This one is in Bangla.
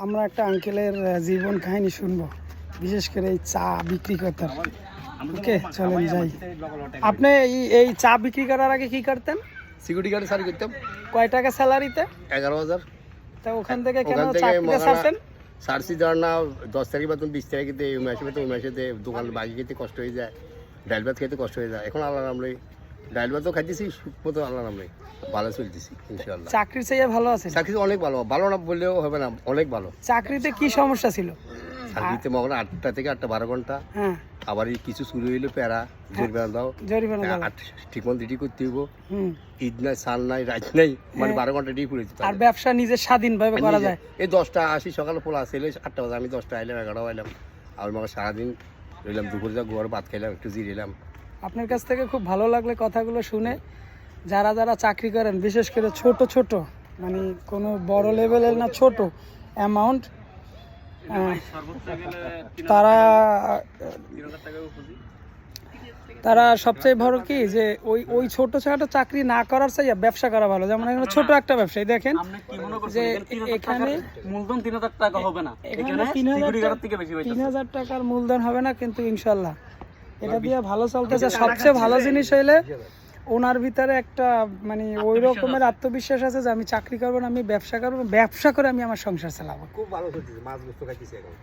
আমরা একটা আঙ্কেলের জীবন কাহিনী শুনবো, বিশেষ করে এই চা বিক্রি করতে। ওকে, চলেন যাই। আপনি এই চা বিক্রি করার আগে কি করতেন? সিকিউরিটি গার্ডে সারি করতাম। কয় টাকা স্যালারিতে? 11,000। তা ওখান থেকে কেন চাকরিটা ছাড়তেন? সারসি ধর না 10 তারিখ বেতন 20 তারিখে এই মাসে বেতন ওই মাসে দোকান বাকি খেতে কষ্ট হয়ে যায়, ডাল ভাত খেতে কষ্ট হয়ে যায়। এখন আল্লাহ নামলে ডাল ভাতও খাইতেছি, সুখ তো আল্লাহ নামলে ভালো চলতেছি ইনশাআল্লাহ। চাকরির চেয়ে ভালো আছে? চাকরি অনেক ভালো, ভালো না বললেও হবে না, অনেক ভালো। চাকরিতে কি সমস্যা ছিল? চাকরিতে মনে 8টা থেকে 8টা 12 ঘন্টা। হ্যাঁ, আবার এই কিছু শুরু হইলো প্যারা, জরিমানা দাও, জরিমানা দাও, ঠিক মতো ডিউটি করতে হইব। হুম, ঈদ নাই, সাল নাই, রাত নাই, মানে 12 ঘন্টা ডিউটি করে দিতে আর ব্যবসা নিজের স্বাধীনভাবে করা যায়। এই 10টা আসি সকালে পোলা আসলে 8টা বাজে, আমি 10টা আইলাম, 11টা আইলাম, আর মানে সারাদিন রইলাম, দুপুরে যা গোয়ার ভাত খাইলাম, একটু জিরেলাম। আপনার কাছ থেকে খুব ভালো লাগলে কথাগুলো শুনে। যারা যারা চাকরি করেন, বিশেষ করে ছোট ছোট, মানে কোনো বড় লেভেলের না, ছোট অ্যামাউন্ট, তারা তারা সবচেয়ে বড় কি যে ওই ছোট ছোট চাকরি না করার চাই ব্যবসা করা ভালো। যেমন এখানে ছোট একটা ব্যবসায়ী দেখেন যে এখানে মূলধন 3,000 টাকা হবে না, এখানে 3,000 টাকার মূলধন হবে না, কিন্তু ইনশাল্লাহ এটা দিয়ে ভালো চলতেছে। সবচেয়ে ভালো জিনিস হইলে ওনার ভিতরে একটা মানে ওই রকমের আত্মবিশ্বাস আছে যে আমি চাকরি করবো না, আমি ব্যবসা করবো, ব্যবসা করে আমি আমার সংসার চালাবো। খুব ভালো চলতেছে, মাছ গোস্ত খাইতেছি এখন।